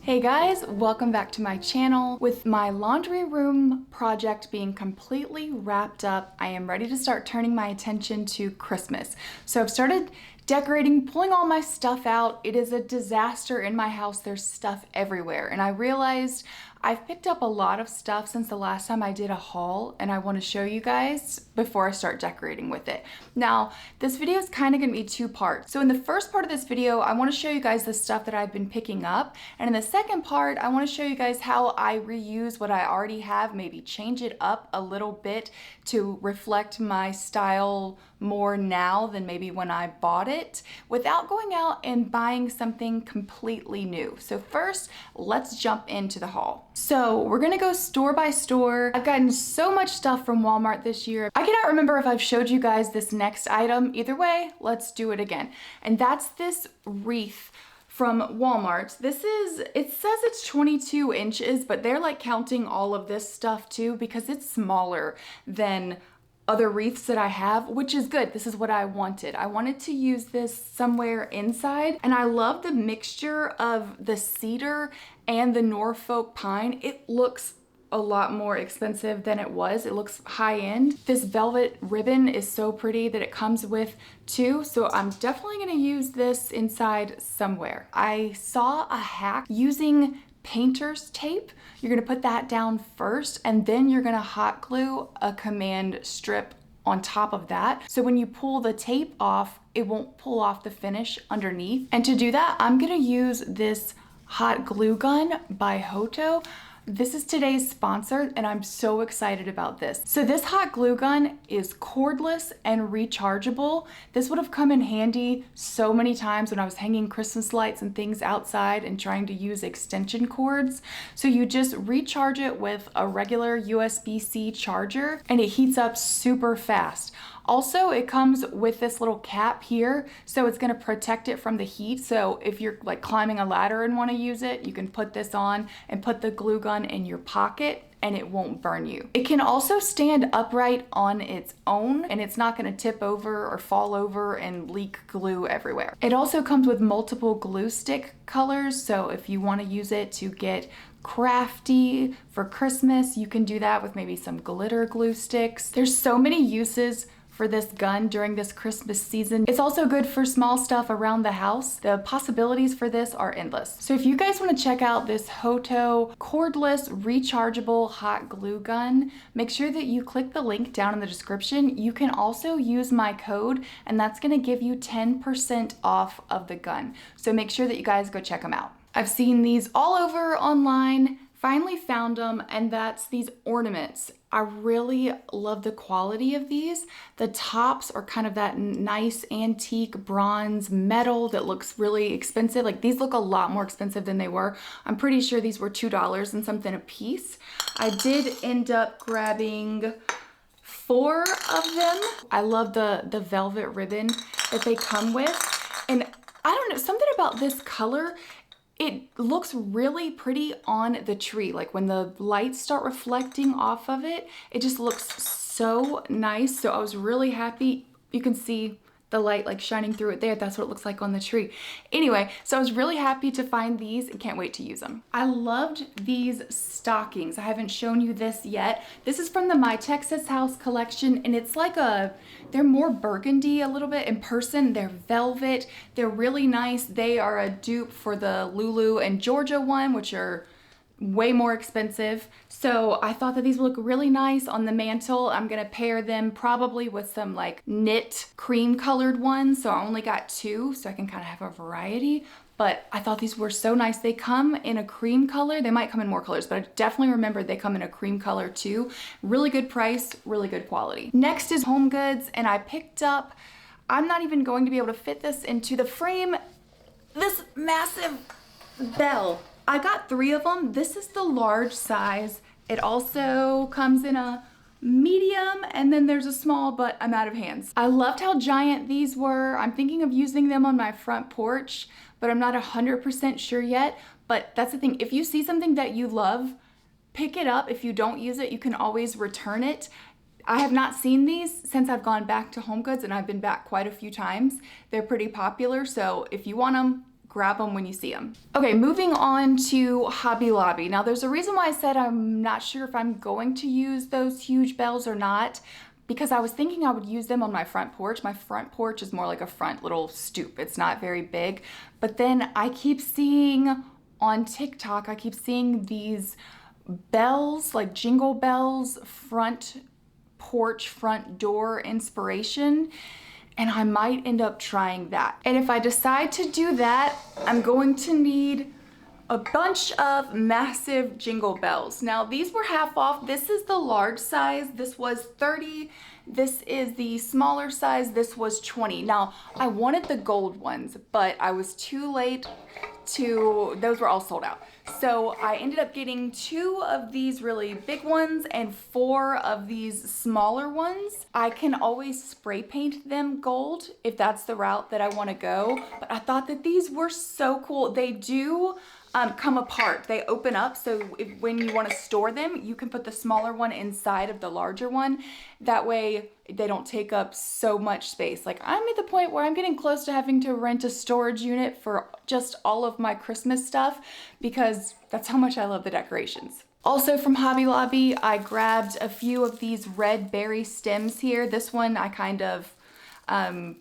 Hey guys, welcome back to my channel. With my laundry room project being completely wrapped up, I am ready to start turning my attention to Christmas. So I've started decorating, pulling all my stuff out. It is a disaster in my house. There's stuff everywhere. And I realized I've picked up a lot of stuff since the last time I did a haul, and I want to show you guys before I start decorating with it. Now, this video is kind of going to be two parts. So in the first part of this video, I want to show you guys the stuff that I've been picking up. And in the second part, I want to show you guys how I reuse what I already have, maybe change it up a little bit to reflect my style more now than maybe when I bought it, without going out and buying something completely new. So first, let's jump into the haul. So we're gonna go store by store. I've gotten so much stuff from Walmart this year. I cannot remember if I've showed you guys this next item. Either way, let's do it again. And that's this wreath from Walmart. This is, it says it's 22 inches, but they're like counting all of this stuff too because it's smaller than other wreaths that I have, which is good. This is what I wanted. I wanted to use this somewhere inside, and I love the mixture of the cedar and the Norfolk pine. It looks a lot more expensive than it was. It looks high end. This velvet ribbon is so pretty that it comes with too, so I'm definitely gonna use this inside somewhere. I saw a hack using painter's tape. You're gonna put that down first, and then you're gonna hot glue a command strip on top of that. So when you pull the tape off, it won't pull off the finish underneath. And to do that, I'm gonna use this hot glue gun by Hoto. This is today's sponsor, and I'm so excited about this. So this hot glue gun is cordless and rechargeable. This would have come in handy so many times when I was hanging Christmas lights and things outside and trying to use extension cords. So you just recharge it with a regular USB-C charger, and it heats up super fast. Also, it comes with this little cap here, so it's gonna protect it from the heat. So if you're like climbing a ladder and wanna use it, you can put this on and put the glue gun in your pocket and it won't burn you. It can also stand upright on its own, and it's not gonna tip over or fall over and leak glue everywhere. It also comes with multiple glue stick colors, so if you wanna use it to get crafty for Christmas, you can do that with maybe some glitter glue sticks. There's so many uses for this gun during this Christmas season. It's also good for small stuff around the house. The possibilities for this are endless. So if you guys want to check out this Hoto cordless rechargeable hot glue gun, make sure that you click the link down in the description. You can also use my code, and that's going to give you 10% off of the gun. So make sure that you guys go check them out. I've seen these all over online. Finally found them, and that's these ornaments. I really love the quality of these. The tops are kind of that nice antique bronze metal that looks really expensive. Like, these look a lot more expensive than they were. I'm pretty sure these were $2 and something a piece. I did end up grabbing 4 of them. I love the velvet ribbon that they come with. And I don't know, something about this color, it looks really pretty on the tree. Like when the lights start reflecting off of it, it just looks so nice. So I was really happy. You can see the light like shining through it there. That's what it looks like on the tree. Anyway, so I was really happy to find these and can't wait to use them. I loved these stockings. I haven't shown you this yet. This is from the My Texas House collection, and it's like they're more burgundy a little bit. In person, they're velvet. They're really nice. They are a dupe for the Lulu and Georgia one, which are way more expensive. So I thought that these would look really nice on the mantle. I'm gonna pair them probably with some like knit cream colored ones. So I only got 2, so I can kind of have a variety. But I thought these were so nice. They come in a cream color. They might come in more colors, but I definitely remember they come in a cream color too. Really good price, really good quality. Next is home goods, and I picked up, I'm not even going to be able to fit this into the frame, this massive bell. I got 3 of them. This is the large size. It also comes in a medium, and then there's a small, but I'm out of hands. I loved how giant these were. I'm thinking of using them on my front porch, but I'm not 100% sure yet. But that's the thing. If you see something that you love, pick it up. If you don't use it, you can always return it. I have not seen these since I've gone back to Home Goods, and I've been back quite a few times. They're pretty popular, so if you want them, grab them when you see them. Okay, moving on to Hobby Lobby. Now there's a reason why I said I'm not sure if I'm going to use those huge bells or not, because I was thinking I would use them on my front porch. My front porch is more like a front little stoop. It's not very big. But then I keep seeing on TikTok, I keep seeing these bells, like jingle bells, front porch, front door inspiration. And I might end up trying that. And if I decide to do that, I'm going to need a bunch of massive jingle bells. Now these were half off. This is the large size. This was 30. This is the smaller size. This was 20. Now I wanted the gold ones, but I was too late those were all sold out. So I ended up getting 2 of these really big ones and 4 of these smaller ones. I can always spray paint them gold if that's the route that I want to go. But I thought that these were so cool. They do come apart. They open up, so when you want to store them, you can put the smaller one inside of the larger one. That way they don't take up so much space. Like I'm at the point where I'm getting close to having to rent a storage unit for just all of my Christmas stuff because that's how much I love the decorations. Also from Hobby Lobby, I grabbed a few of these red berry stems here. This one I kind of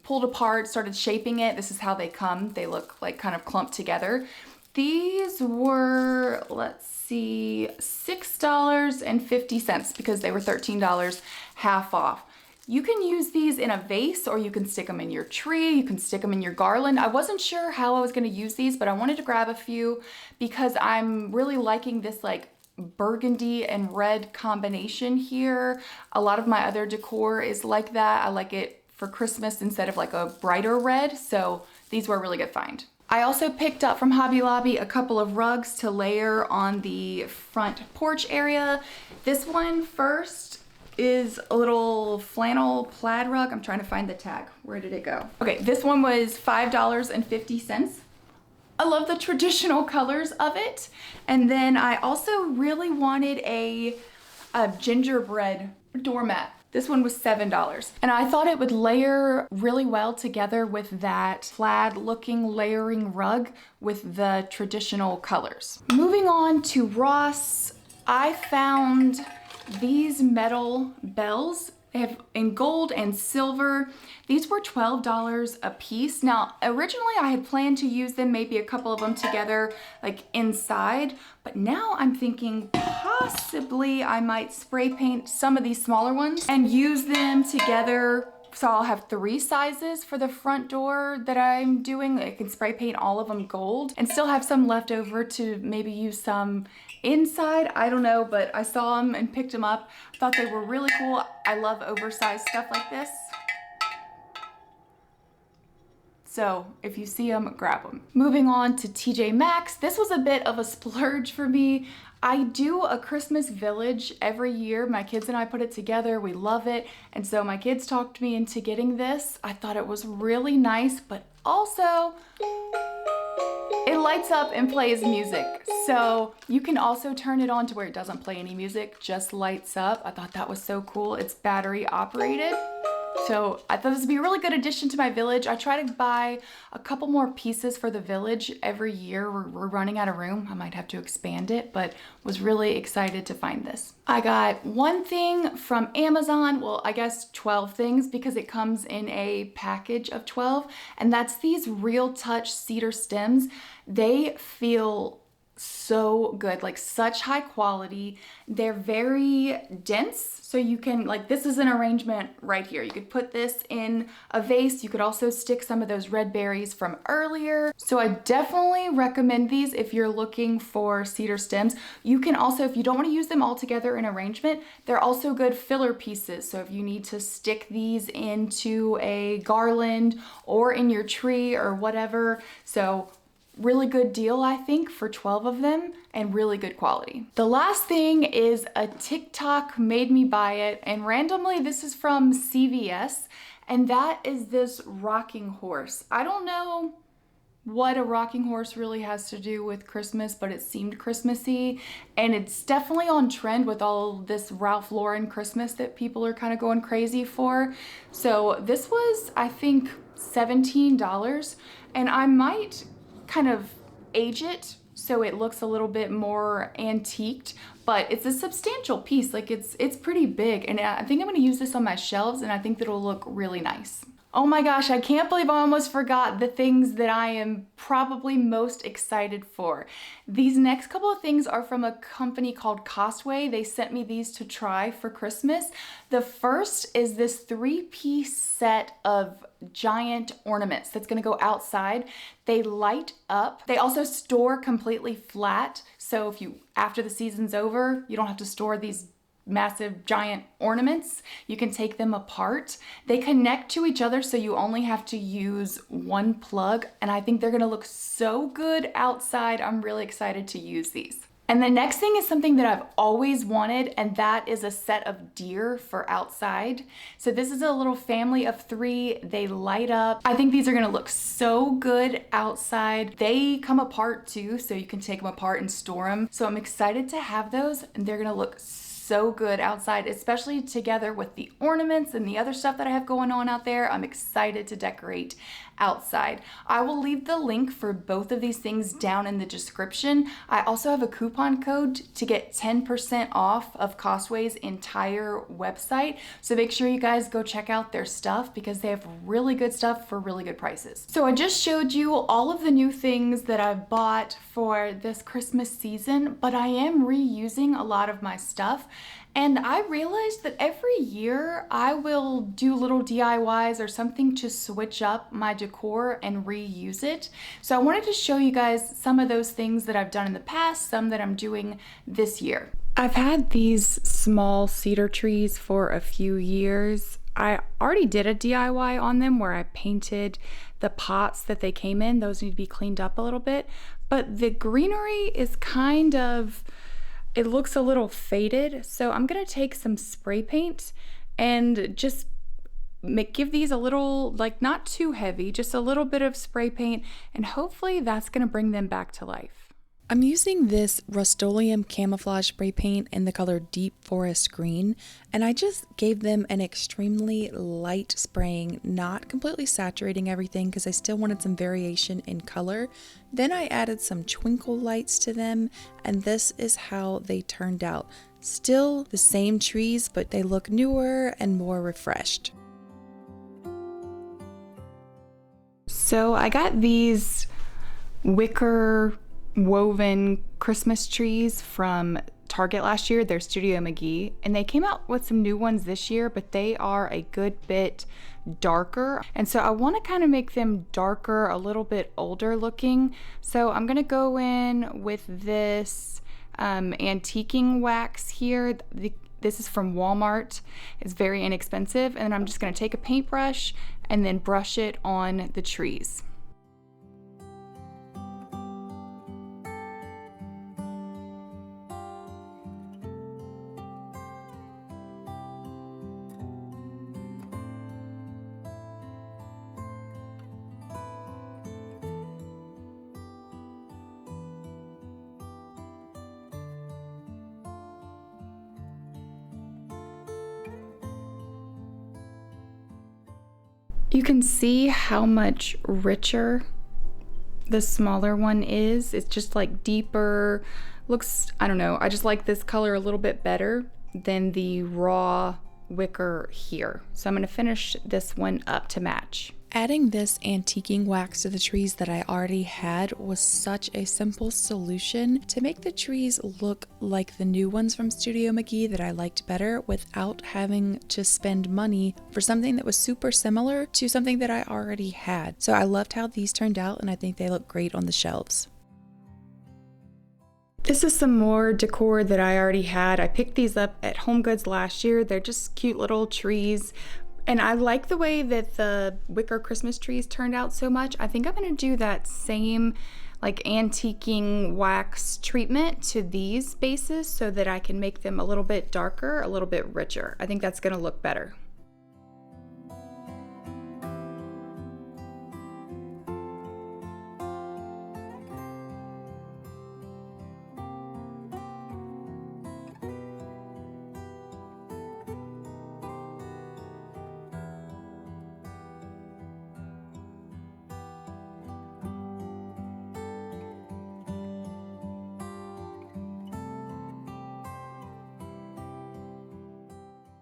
pulled apart, started shaping it. This is how they come. They look like kind of clumped together. These were, let's see, $6.50 because they were $13 half off. You can use these in a vase or you can stick them in your tree, you can stick them in your garland. I wasn't sure how I was gonna use these, but I wanted to grab a few because I'm really liking this like burgundy and red combination here. A lot of my other decor is like that. I like it for Christmas instead of like a brighter red, so these were a really good find. I also picked up from Hobby Lobby a couple of rugs to layer on the front porch area. This one first is a little flannel plaid rug. I'm trying to find the tag. Where did it go? Okay, this one was $5.50. I love the traditional colors of it. And then I also really wanted a gingerbread doormat. This one was $7. And I thought it would layer really well together with that plaid looking layering rug with the traditional colors. Moving on to Ross, I found these metal bells. They have in gold and silver. These were $12 a piece. Now, originally I had planned to use them, maybe a couple of them together, like inside, but now I'm thinking possibly I might spray paint some of these smaller ones and use them together. So I'll have 3 sizes for the front door that I'm doing. I can spray paint all of them gold and still have some left over to maybe use some inside. I don't know, but I saw them and picked them up. Thought they were really cool. I love oversized stuff like this. So if you see them, grab them. Moving on to TJ Maxx. This was a bit of a splurge for me. I do a Christmas village every year. My kids and I put it together. We love it. And so my kids talked me into getting this. I thought it was really nice, but also it lights up and plays music. So you can also turn it on to where it doesn't play any music, just lights up. I thought that was so cool. It's battery operated. So I thought this would be a really good addition to my village. I try to buy a couple more pieces for the village every year. We're running out of room. I might have to expand it, but was really excited to find this. I got one thing from Amazon. Well, I guess 12 things because it comes in a package of 12. And that's these Real Touch cedar stems. They feel so good, like such high quality. They're very dense, so you can, like, this is an arrangement right here. You could put this in a vase. You could also stick some of those red berries from earlier. So I definitely recommend these if you're looking for cedar stems. You can also, if you don't want to use them all together in arrangement, they're also good filler pieces. So if you need to stick these into a garland or in your tree or whatever. So really good deal, I think, for 12 of them and really good quality. The last thing is a TikTok made me buy it, and randomly this is from CVS, and that is this rocking horse. I don't know what a rocking horse really has to do with Christmas, but it seemed Christmassy, and it's definitely on trend with all this Ralph Lauren Christmas that people are kind of going crazy for. So this was, I think, $17, and I might kind of age it so it looks a little bit more antiqued, but it's a substantial piece. Like it's pretty big, and I think I'm gonna use this on my shelves, and I think that'll look really nice. Oh my gosh, I can't believe I almost forgot the things that I am probably most excited for. These next couple of things are from a company called Costway. They sent me these to try for Christmas. The first is this 3-piece set of giant ornaments that's gonna go outside. They light up. They also store completely flat. So if you, after the season's over, you don't have to store these massive giant ornaments. You can take them apart. They connect to each other, so you only have to use one plug, and I think they're gonna look so good outside. I'm really excited to use these. And the next thing is something that I've always wanted, and that is a set of deer for outside. So this is a little family of 3. They light up. I think these are gonna look so good outside. They come apart too, so you can take them apart and store them. So I'm excited to have those, and they're gonna look so good outside, especially together with the ornaments and the other stuff that I have going on out there. I'm excited to decorate outside. I will leave the link for both of these things down in the description. I also have a coupon code to get 10% off of Costway's entire website. So make sure you guys go check out their stuff because they have really good stuff for really good prices. So I just showed you all of the new things that I've bought for this Christmas season, but I am reusing a lot of my stuff. And I realized that every year I will do little DIYs or something to switch up my decor and reuse it. So I wanted to show you guys some of those things that I've done in the past, some that I'm doing this year. I've had these small cedar trees for a few years. I already did a DIY on them where I painted the pots that they came in. Those need to be cleaned up a little bit. But the greenery is kind of, it looks a little faded, so I'm gonna take some spray paint and just give these a little, like not too heavy, just a little bit of spray paint, and hopefully that's gonna bring them back to life. I'm using this Rust-Oleum camouflage spray paint in the color Deep Forest Green, and I just gave them an extremely light spraying, not completely saturating everything because I still wanted some variation in color. Then I added some twinkle lights to them, and this is how they turned out. Still the same trees, but they look newer and more refreshed. So I got these wicker woven Christmas trees from Target last year. They're Studio McGee, and they came out with some new ones this year, but they are a good bit darker, and so I want to kind of make them darker, a little bit older looking. So I'm gonna go in with this antiquing wax here. This is from Walmart. It's very inexpensive, and I'm just gonna take a paintbrush and then brush it on the trees. You can see how much richer the smaller one is. It's just like deeper, looks, I don't know, I just like this color a little bit better than the raw wicker here. So I'm gonna finish this one up to match. Adding this antiquing wax to the trees that I already had was such a simple solution to make the trees look like the new ones from Studio McGee that I liked better without having to spend money for something that was super similar to something that I already had. So I loved how these turned out, and I think they look great on the shelves. This is some more decor that I already had. I picked these up at Home Goods last year. They're just cute little trees. And I like the way that the wicker Christmas trees turned out so much. I think I'm gonna do that same like antiquing wax treatment to these bases so that I can make them a little bit darker, a little bit richer. I think that's gonna look better.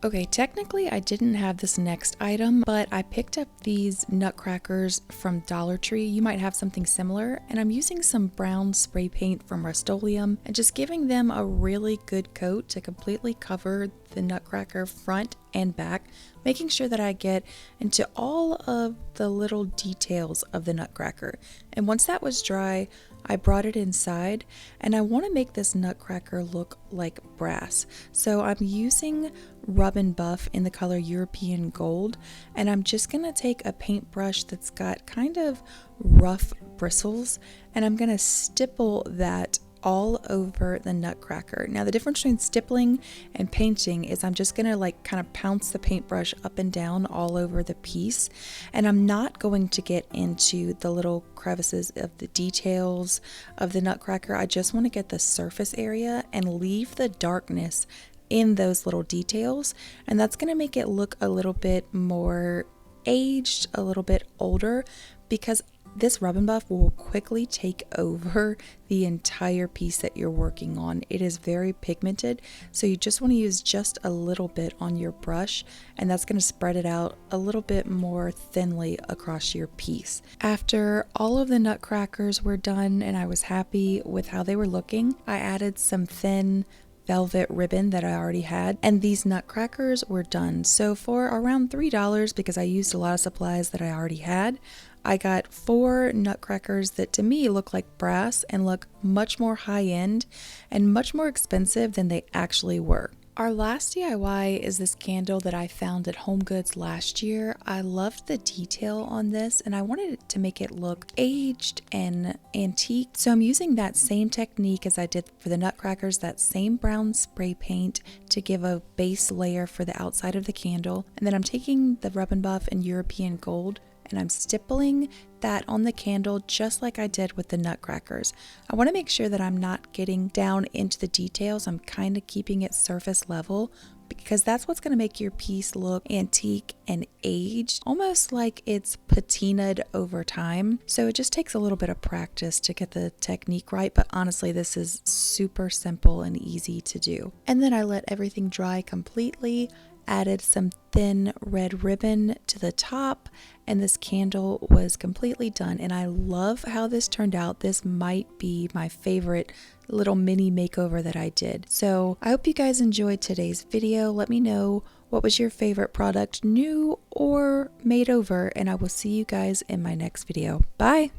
Okay, technically I didn't have this next item, but I picked up these nutcrackers from Dollar Tree. You might have something similar, and I'm using some brown spray paint from Rust-Oleum and just giving them a really good coat to completely cover the nutcracker front and back, making sure that I get into all of the little details of the nutcracker. And once that was dry, I brought it inside, and I want to make this nutcracker look like brass. So I'm using Rub and Buff in the color European Gold, and I'm just going to take a paintbrush that's got kind of rough bristles, and I'm going to stipple that all over the nutcracker. Now the difference between stippling and painting is I'm just gonna like kind of pounce the paintbrush up and down all over the piece, and I'm not going to get into the little crevices of the details of the nutcracker. I just want to get the surface area and leave the darkness in those little details, and that's going to make it look a little bit more aged, a little bit older, because this Rub and Buff will quickly take over the entire piece that you're working on. It is very pigmented, so you just want to use just a little bit on your brush, and that's going to spread it out a little bit more thinly across your piece. After all of the nutcrackers were done and I was happy with how they were looking, I added some thin velvet ribbon that I already had, and these nutcrackers were done. So for around $3, because I used a lot of supplies that I already had, I got 4 nutcrackers that to me look like brass and look much more high-end and much more expensive than they actually were. Our last DIY is this candle that I found at Home Goods last year. I loved the detail on this, and I wanted it to make it look aged and antique. So I'm using that same technique as I did for the nutcrackers, that same brown spray paint to give a base layer for the outside of the candle. And then I'm taking the Rub and Buff in European Gold, and I'm stippling that on the candle just like I did with the nutcrackers. I want to make sure that I'm not getting down into the details. I'm kind of keeping it surface level, because that's what's going to make your piece look antique and aged, almost like it's patinaed over time. So it just takes a little bit of practice to get the technique right, but honestly this is super simple and easy to do. And then I let everything dry completely, added some thin red ribbon to the top, and this candle was completely done, and I love how this turned out. This might be my favorite little mini makeover that I did. So I hope you guys enjoyed today's video. Let me know what was your favorite product, new or made over, and I will see you guys in my next video. Bye!